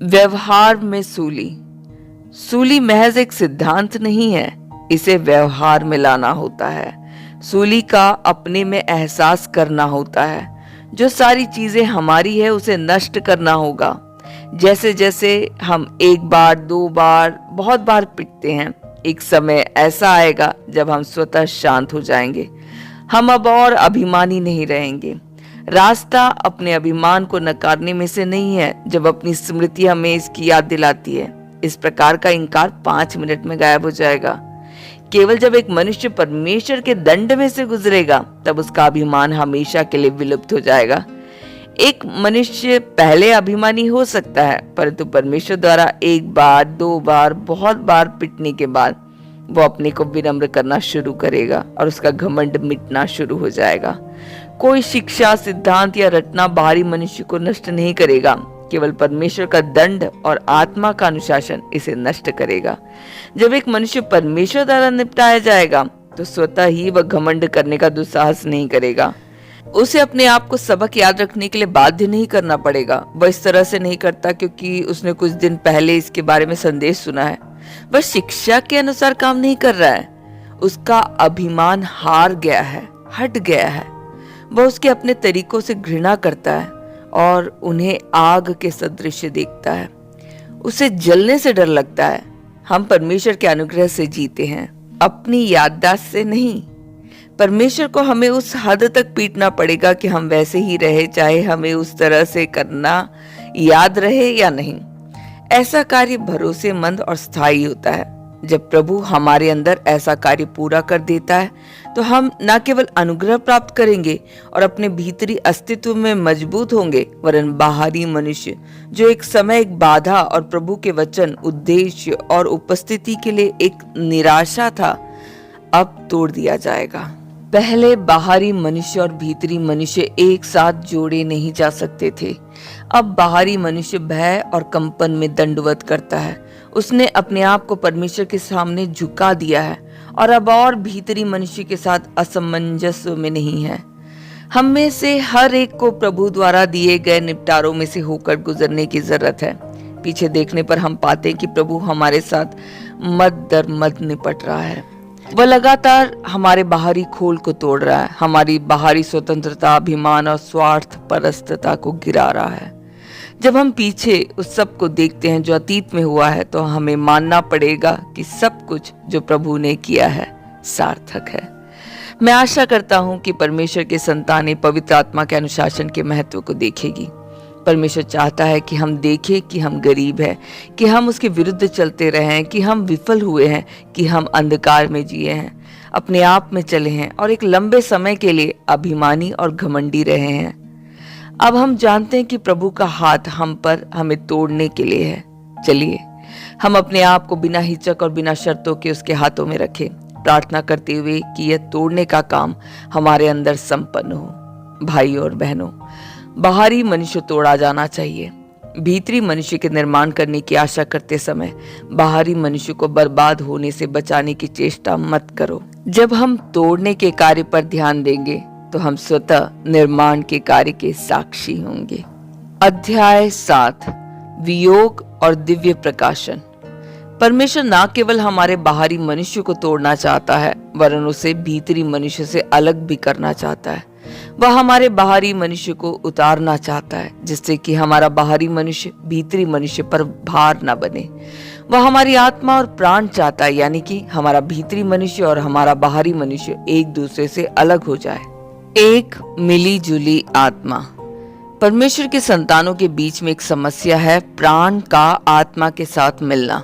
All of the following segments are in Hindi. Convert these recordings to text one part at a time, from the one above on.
व्यवहार में सूली। सूली महज एक सिद्धांत नहीं है, इसे व्यवहार में लाना होता है। सूली का अपने में एहसास करना होता है। जो सारी चीजें हमारी है उसे नष्ट करना होगा। जैसे जैसे हम एक बार, दो बार, बहुत बार पिटते हैं, एक समय ऐसा आएगा जब हम स्वतः शांत हो जाएंगे। हम अब और अभिमानी नहीं रहेंगे। रास्ता अपने अभिमान को नकारने में से नहीं है, जब अपनी स्मृति हमें इसकी याद दिलाती है। इस प्रकार का इंकार 5 मिनट में गायब हो जाएगा। केवल जब एक मनुष्य परमेश्वर के दंड में से गुजरेगा, तब उसका अभिमान हमेशा के लिए विलुप्त हो जाएगा। एक मनुष्य पहले अभिमानी हो सकता है, परंतु परमेश्वर द्वारा एक बार, दो बार, बहुत बार पिटने के बाद वो अपने को विनम्र करना शुरू करेगा और उसका घमंड मिटना शुरू हो जाएगा। कोई शिक्षा, सिद्धांत या रटना बाहरी मनुष्य को नष्ट नहीं करेगा, केवल परमेश्वर का दंड और आत्मा का अनुशासन इसे नष्ट करेगा। जब एक मनुष्य परमेश्वर द्वारा निपटाया जाएगा, तो स्वतः ही वह घमंड करने का दुस्साहस नहीं करेगा। उसे अपने आप को सबक याद रखने के लिए बाध्य नहीं करना पड़ेगा। वह इस तरह से नहीं करता क्योंकि उसने कुछ दिन पहले इसके बारे में संदेश सुना है। वह शिक्षा के अनुसार काम नहीं कर रहा है। उसका अभिमान हार गया है, हट गया है। वह उसके अपने तरीकों से घृणा करता है और उन्हें आग के सदृश देखता है। उसे जलने से डर लगता है। हम परमेश्वर के अनुग्रह से जीते हैं, अपनी याददाश्त से नहीं। परमेश्वर को हमें उस हद तक पीटना पड़ेगा कि हम वैसे ही रहे, चाहे हमें उस तरह से करना याद रहे या नहीं। ऐसा कार्य भरोसेमंद और स्थायी होता है। जब प्रभु हमारे अंदर ऐसा कार्य पूरा कर देता है, तो हम न केवल अनुग्रह प्राप्त करेंगे और अपने भीतरी अस्तित्व में मजबूत होंगे, वरन बाहरी मनुष्य जो एक समय एक बाधा और प्रभु के वचन, उद्देश्य और उपस्थिति के लिए एक निराशा था, अब तोड़ दिया जाएगा। पहले बाहरी मनुष्य और भीतरी मनुष्य एक साथ जोड़े नहीं जा सकते थे। अब बाहरी मनुष्य भय और कंपन में दंडवत करता है। उसने अपने आप को परमेश्वर के सामने झुका दिया है और अब और भीतरी मनुष्य के साथ असमंजस्य में नहीं है। हम में से हर एक को प्रभु द्वारा दिए गए निपटारों में से होकर गुजरने की जरूरत है। पीछे देखने पर हम पाते हैं कि प्रभु हमारे साथ मद दर मद निपट रहा है। वह लगातार हमारे बाहरी खोल को तोड़ रहा है, हमारी बाहरी स्वतंत्रता, अभिमान और स्वार्थ परस्तता को गिरा रहा है। जब हम पीछे उस सब को देखते हैं जो अतीत में हुआ है, तो हमें मानना पड़ेगा कि सब कुछ जो प्रभु ने किया है सार्थक है। मैं आशा करता हूं कि परमेश्वर के संतानें पवित्र आत्मा के अनुशासन के महत्व को देखेगी। परमेश्वर चाहता है कि हम देखें कि हम गरीब हैं, कि हम उसके विरुद्ध चलते रहे हैं, कि हम विफल हुए हैं, कि हम अंधकार में जिए हैं, अपने आप में चले हैं और एक लंबे समय के लिए अभिमानी और घमंडी रहे हैं। अब हम जानते हैं कि प्रभु का हाथ हम पर हमें तोड़ने के लिए है। चलिए हम अपने आप को बिना हिचक और बिना शर्तों के उसके हाथों में रखें, प्रार्थना करते हुए कि यह तोड़ने का काम हमारे अंदर संपन्न हो। भाई और बहनों, बाहरी मनुष्य तोड़ा जाना चाहिए। भीतरी मनुष्य के निर्माण करने की आशा करते समय बाहरी मनुष्य को बर्बाद होने से बचाने की चेष्टा मत करो। जब हम तोड़ने के कार्य पर ध्यान देंगे, तो हम स्वतः निर्माण के कार्य के साक्षी होंगे। अध्याय 7, वियोग और दिव्य प्रकाशन। परमेश्वर न केवल हमारे बाहरी मनुष्य को तोड़ना चाहता है, वरन उसे भीतरी मनुष्य से अलग भी करना चाहता है। वह हमारे बाहरी मनुष्य को उतारना चाहता है, जिससे कि हमारा बाहरी मनुष्य भीतरी मनुष्य पर भार न बने। वह हमारी आत्मा और प्राण चाहता है, यानी कि हमारा भीतरी मनुष्य और हमारा बाहरी मनुष्य एक दूसरे से अलग हो जाए। एक मिली जुली आत्मा। परमेश्वर के संतानों के बीच में एक समस्या है, प्राण का आत्मा के साथ मिलना।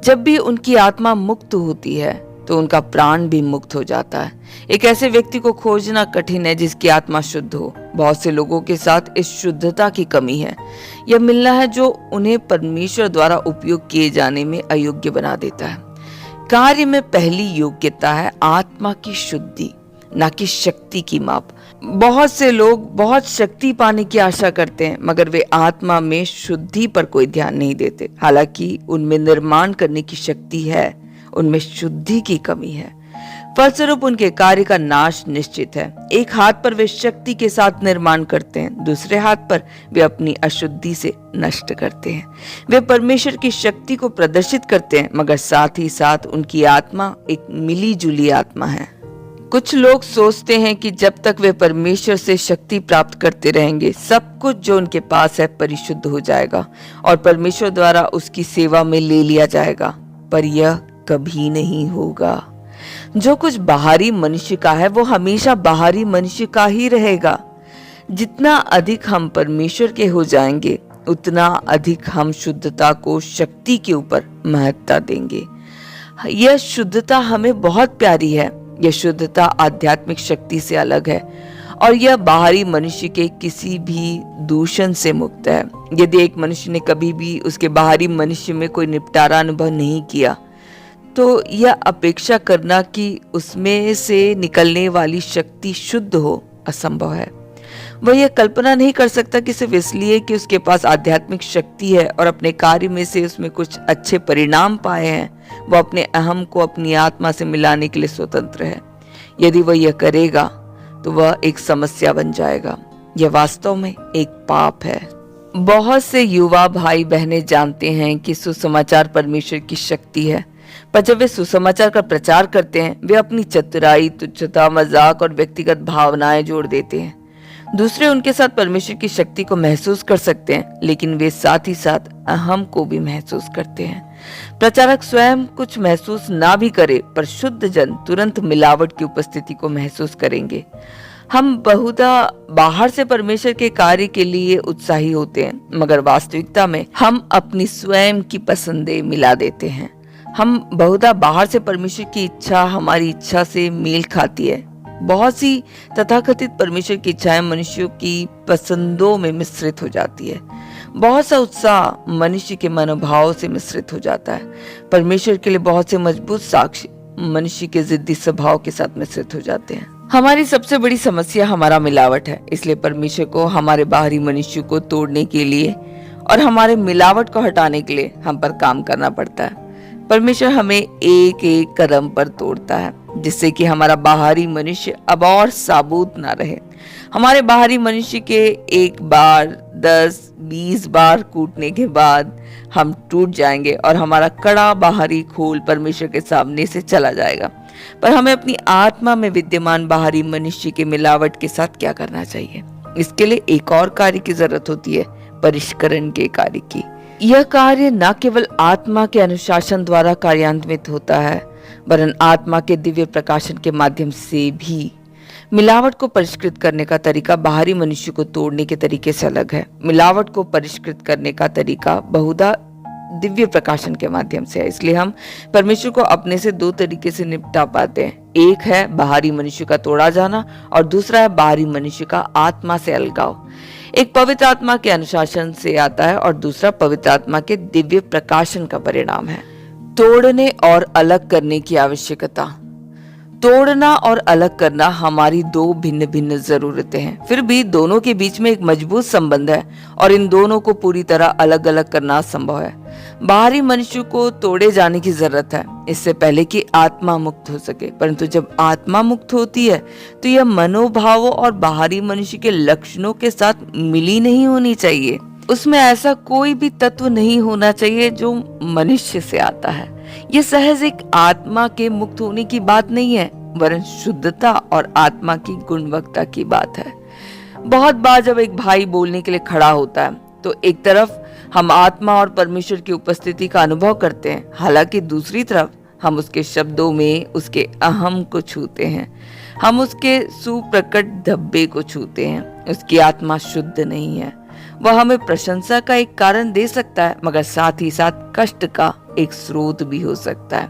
जब भी उनकी आत्मा मुक्त होती है, तो उनका प्राण भी मुक्त हो जाता है। एक ऐसे व्यक्ति को खोजना कठिन है जिसकी आत्मा शुद्ध हो। बहुत से लोगों के साथ इस शुद्धता की कमी है। यह मिलना है जो उन्हें परमेश्वर द्वारा उपयोग किए जाने में अयोग्य बना देता है। कार्य में पहली योग्यता है आत्मा की शुद्धि, ना कि शक्ति की माप। बहुत से लोग बहुत शक्ति पाने की आशा करते हैं, मगर वे आत्मा में शुद्धि पर कोई ध्यान नहीं देते। हालांकि उनमें निर्माण करने की शक्ति है, उनमें शुद्धि की कमी है। फलस्वरूप उनके कार्य का नाश निश्चित है। एक हाथ पर वे शक्ति के साथ निर्माण करते हैं, दूसरे हाथ पर वे अपनी अशुद्धि से नष्ट करते हैं। वे परमेश्वर की शक्ति को प्रदर्शित करते हैं, मगर साथ ही साथ उनकी आत्मा एक मिली जुली आत्मा है। कुछ लोग सोचते हैं कि जब तक वे परमेश्वर से शक्ति प्राप्त करते रहेंगे, सब कुछ जो उनके पास है परिशुद्ध हो जाएगा और परमेश्वर द्वारा उसकी सेवा में ले लिया जाएगा, पर यह कभी नहीं होगा। जो कुछ बाहरी मनुष्य का है वो हमेशा बाहरी मनुष्य का ही रहेगा। जितना अधिक हम परमेश्वर के हो जाएंगे, उतना अधिक हम शुद्धता को शक्ति के ऊपर महत्ता देंगे। यह शुद्धता हमें बहुत प्यारी है। यह शुद्धता आध्यात्मिक शक्ति से अलग है और यह बाहरी मनुष्य के किसी भी दूषण से मुक्त है। यदि एक मनुष्य ने कभी भी उसके बाहरी मनुष्य में कोई निपटारा अनुभव नहीं किया, तो यह अपेक्षा करना कि उसमें से निकलने वाली शक्ति शुद्ध हो असंभव है। वह यह कल्पना नहीं कर सकता कि सिर्फ इसलिए कि उसके पास आध्यात्मिक शक्ति है और अपने कार्य में से उसमें कुछ अच्छे परिणाम पाए हैं, वह अपने अहम को अपनी आत्मा से मिलाने के लिए स्वतंत्र है। यदि वह यह करेगा तो वह एक समस्या बन जाएगा। यह वास्तव में एक पाप है। बहुत से युवा भाई बहनें जानते हैं कि सुसमाचार परमेश्वर की शक्ति है, पर जब वे सुसमाचार का प्रचार करते हैं, वे अपनी चतुराई, तुच्छता, मजाक और व्यक्तिगत भावनाएं जोड़ देते हैं। दूसरे उनके साथ परमेश्वर की शक्ति को महसूस कर सकते हैं, लेकिन वे साथ ही साथ अहम को भी महसूस करते हैं। प्रचारक स्वयं कुछ महसूस ना भी करे, पर शुद्ध जन तुरंत मिलावट की उपस्थिति को महसूस करेंगे। हम बहुधा बाहर से परमेश्वर के कार्य के लिए उत्साही होते हैं, मगर वास्तविकता में हम अपनी स्वयं की पसंदें मिला देते हैं। हम बहुधा बाहर से परमेश्वर की इच्छा हमारी इच्छा से मेल खाती है। बहुत सी तथाकथित परमेश्वर की इच्छाएं मनुष्यों की पसंदों में मिश्रित हो जाती है। बहुत सा उत्साह मनुष्य के मनोभाव से मिश्रित हो जाता है। परमेश्वर के लिए बहुत से मजबूत साक्ष्य मनुष्य के जिद्दी स्वभाव के साथ मिश्रित हो जाते हैं। हमारी सबसे बड़ी समस्या हमारा मिलावट है। इसलिए परमेश्वर को हमारे बाहरी मनुष्य को तोड़ने के लिए और हमारे मिलावट को हटाने के लिए हम पर काम करना पड़ता है। परमेश्वर हमें एक एक कदम पर तोड़ता है, जिससे कि हमारा बाहरी मनुष्य अब और साबुत ना रहे। हमारे बाहरी मनुष्य के एक बार 10-20 बार कूटने के बाद हम टूट जाएंगे और हमारा कड़ा बाहरी खोल परमेश्वर के सामने से चला जाएगा। पर हमें अपनी आत्मा में विद्यमान बाहरी मनुष्य के मिलावट के साथ क्या करना चाहिए? इसके लिए एक और कार्य की जरूरत होती है, परिष्करण के कार्य की। यह कार्य न केवल आत्मा के अनुशासन द्वारा कार्यान्वित होता है, वरन आत्मा के दिव्य प्रकाशन के माध्यम से भी। मिलावट को परिष्कृत करने का तरीका बाहरी मनुष्य को तोड़ने के तरीके से अलग है। मिलावट को परिष्कृत करने का तरीका बहुधा दिव्य प्रकाशन के माध्यम से है। इसलिए हम परमेश्वर को अपने से दो तरीके से निपटा पाते हैं। एक है बाहरी मनुष्य का तोड़ा जाना और दूसरा है बाहरी मनुष्य का आत्मा से अलगाव। एक पवित्र आत्मा के अनुशासन से आता है और दूसरा पवित्र आत्मा के दिव्य प्रकाशन का परिणाम है। तोड़ने और अलग करने की आवश्यकता। तोड़ना और अलग करना हमारी दो भिन्न भिन्न जरूरतें हैं, फिर भी दोनों के बीच में एक मजबूत संबंध है और इन दोनों को पूरी तरह अलग अलग करना संभव है। बाहरी मनुष्य को तोड़े जाने की जरूरत है, इससे पहले कि आत्मा मुक्त हो सके। परंतु जब आत्मा मुक्त होती है तो यह मनोभावों और बाहरी मनुष्य के लक्षणों के साथ मिली नहीं होनी चाहिए। उसमें ऐसा कोई भी तत्व नहीं होना चाहिए जो मनुष्य से आता है। यह सहज एक आत्मा के मुक्त होने की बात नहीं है, वरन शुद्धता और आत्मा की गुणवत्ता की बात है। बहुत बार जब एक भाई बोलने के लिए खड़ा होता है तो एक तरफ हम आत्मा और परमेश्वर की उपस्थिति का अनुभव करते हैं, हालांकि दूसरी तरफ हम उसके शब्दों में उसके अहम को छूते हैं। हम उसके सुप्रकट धब्बे को छूते हैं। उसकी आत्मा शुद्ध नहीं है। वह हमें प्रशंसा का एक कारण दे सकता है, मगर साथ ही साथ कष्ट का एक स्रोत भी हो सकता है।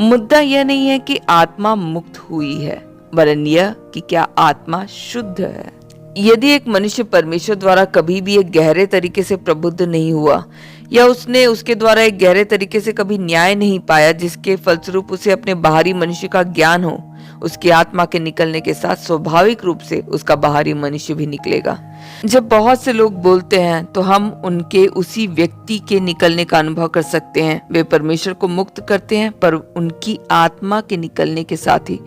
मुद्दा यह नहीं है कि आत्मा मुक्त हुई है, वरन यह कि क्या आत्मा शुद्ध है। यदि एक मनुष्य परमेश्वर द्वारा कभी भी एक गहरे तरीके से प्रबुद्ध नहीं हुआ या उसने उसके द्वारा एक गहरे तरीके से कभी न्याय नहीं पाया जिसके फलस्वरूप उसे अपने बाहरी मनुष्य का ज्ञान हो, उसकी आत्मा के निकलने के साथ स्वाभाविक रूप से उसका बाहरी मनुष्य भी निकलेगा। जब बहुत से लोग बोलते हैं तो हम उनके उसी व्यक्ति के निकलने का अनुभव कर सकते हैं। वे परमेश्वर को मुक्त करते हैं, पर उनकी आत्मा के निकलने के साथ ही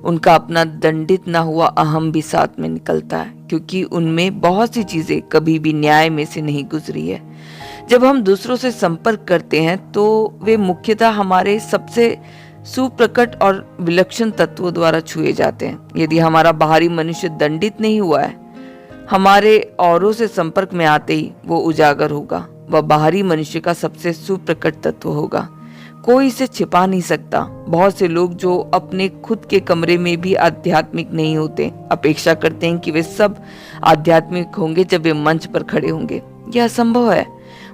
उनका अपना दंडित ना हुआ अहम भी साथ में निकलता है, क्योंकि उनमें बहुत सी चीजें कभी भी न्याय में से नहीं गुजरी है। जब हम दूसरों से संपर्क करते हैं तो वे मुख्यतः हमारे सबसे सुप्रकट और विलक्षण तत्वों द्वारा छुए जाते हैं। यदि हमारा बाहरी मनुष्य दंडित नहीं हुआ है, हमारे औरों से संपर्क में आते ही वो उजागर होगा। वह बाहरी मनुष्य का सबसे सुप्रकट तत्व होगा, कोई इसे छिपा नहीं सकता। बहुत से लोग जो अपने खुद के कमरे में भी आध्यात्मिक नहीं होते, अपेक्षा करते हैं कि वे सब आध्यात्मिक होंगे जब वे मंच पर खड़े होंगे। यह असंभव है।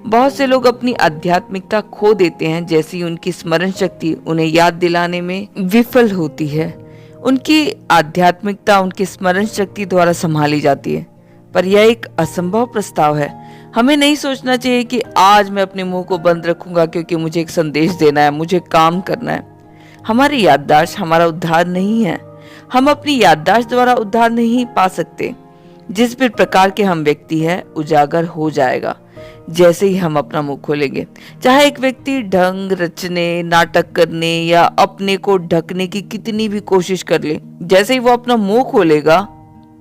बहुत से लोग अपनी आध्यात्मिकता खो देते हैं जैसी उनकी स्मरण शक्ति उन्हें याद दिलाने में विफल होती है। उनकी आध्यात्मिकता उनकी स्मरण शक्ति द्वारा संभाली जाती है, पर यह एक असंभव प्रस्ताव है। हमें नहीं सोचना चाहिए कि आज मैं अपने मुंह को बंद रखूंगा क्योंकि मुझे एक संदेश देना है, मुझे काम करना है। हमारी याददाश्त हमारा उद्धार नहीं है। हम अपनी याददाश्त द्वारा उद्धार नहीं पा सकते। जिस भी प्रकार के हम व्यक्ति हैं, उजागर हो जाएगा जैसे ही हम अपना मुंह खोलेंगे। चाहे एक व्यक्ति ढंग रचने, नाटक करने या अपने को ढकने की कितनी भी कोशिश कर ले, जैसे ही वो अपना मुंह खोलेगा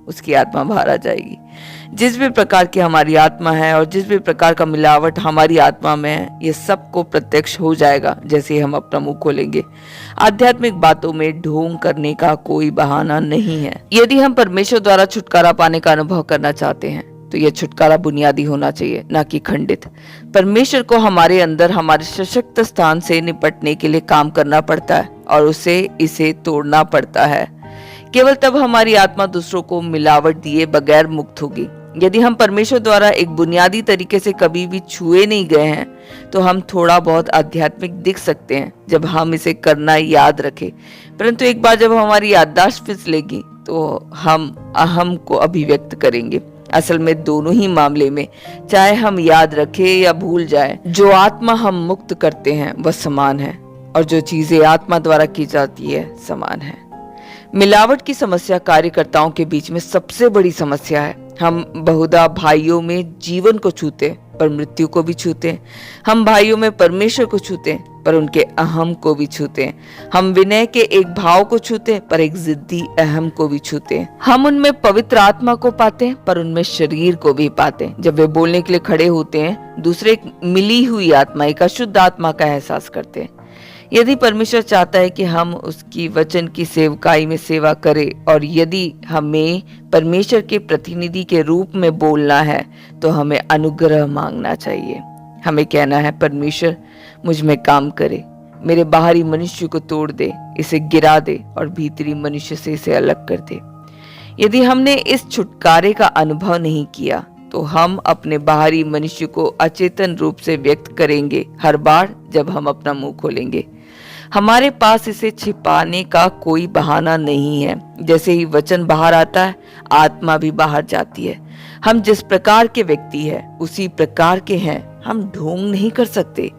उसकी आत्मा बाहर आ जाएगी। जिस भी प्रकार की हमारी आत्मा है और जिस भी प्रकार का मिलावट हमारी आत्मा में है, ये सबको प्रत्यक्ष हो जाएगा जैसे ही हम अपना मुंह खोलेंगे। आध्यात्मिक बातों में ढोंग करने का कोई बहाना नहीं है। यदि हम परमेश्वर द्वारा छुटकारा पाने का अनुभव करना चाहते हैं तो यह छुटकारा बुनियादी होना चाहिए, ना कि खंडित। परमेश्वर को हमारे अंदर हमारे सशक्त स्थान से निपटने के लिए काम करना पड़ता है और उसे इसे तोड़ना पड़ता है। केवल तब हमारी आत्मा दूसरों को मिलावट दिए बगैर मुक्त होगी। यदि हम परमेश्वर द्वारा एक बुनियादी तरीके से कभी भी छुए नहीं गए हैं तो हम थोड़ा बहुत आध्यात्मिक दिख सकते हैं जब हम इसे करना याद रखें, परंतु एक बार जब हमारी याददाश्त फिसलेगी तो हम अहम को अभिव्यक्त करेंगे। असल में दोनों ही मामले में, चाहे हम याद रखें या भूल जाएं, जो आत्मा हम मुक्त करते हैं वह समान है और जो चीजें आत्मा द्वारा की जाती है समान है। मिलावट की समस्या कार्यकर्ताओं के बीच में सबसे बड़ी समस्या है। हम बहुधा भाइयों में जीवन को छूते पर मृत्यु को भी छूते। हम भाइयों में परमेश्वर को छूते पर उनके अहम को भी छूते। हम विनय के एक भाव को छूते पर एक जिद्दी अहम को भी छूते। हम उनमें पवित्र आत्मा को पाते पर उनमें शरीर को भी पाते। जब वे बोलने के लिए खड़े होते हैं, दूसरे एक मिली हुई आत्मा, एक अशुद्ध आत्मा का एहसास करते हैं। यदि परमेश्वर चाहता है कि हम उसकी वचन की सेवकाई में सेवा करें और यदि हमें परमेश्वर के प्रतिनिधि के रूप में बोलना है तो हमें अनुग्रह मांगना चाहिए। हमें कहना है, परमेश्वर मुझ में काम करे, मेरे बाहरी मनुष्य को तोड़ दे, इसे गिरा दे और भीतरी मनुष्य से इसे अलग कर दे। यदि हमने इस छुटकारे का अनुभव नहीं किया तो हम अपने बाहरी मनुष्य को अचेतन रूप से व्यक्त करेंगे हर बार जब हम अपना मुंह खोलेंगे। हमारे पास इसे छिपाने का कोई बहाना नहीं है। जैसे ही वचन बाहर आता है, आत्मा भी बाहर जाती है। हम जिस प्रकार के व्यक्ति हैं उसी प्रकार के हैं, हम ढोंग नहीं कर सकते।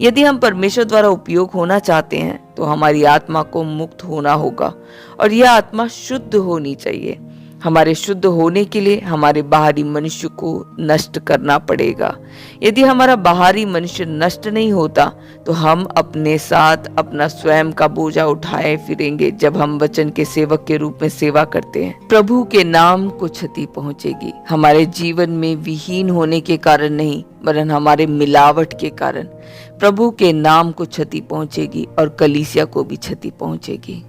यदि हम परमेश्वर द्वारा उपयोग होना चाहते हैं तो हमारी आत्मा को मुक्त होना होगा और यह आत्मा शुद्ध होनी चाहिए। हमारे शुद्ध होने के लिए हमारे बाहरी मनुष्य को नष्ट करना पड़ेगा। यदि हमारा बाहरी मनुष्य नष्ट नहीं होता तो हम अपने साथ अपना स्वयं का बोझा उठाए फिरेंगे जब हम वचन के सेवक के रूप में सेवा करते हैं। प्रभु के नाम को क्षति पहुंचेगी, हमारे जीवन में विहीन होने के कारण नहीं वरन हमारे मिलावट के कारण। प्रभु के नाम को क्षति पहुंचेगी और कलीसिया को भी क्षति पहुंचेगी।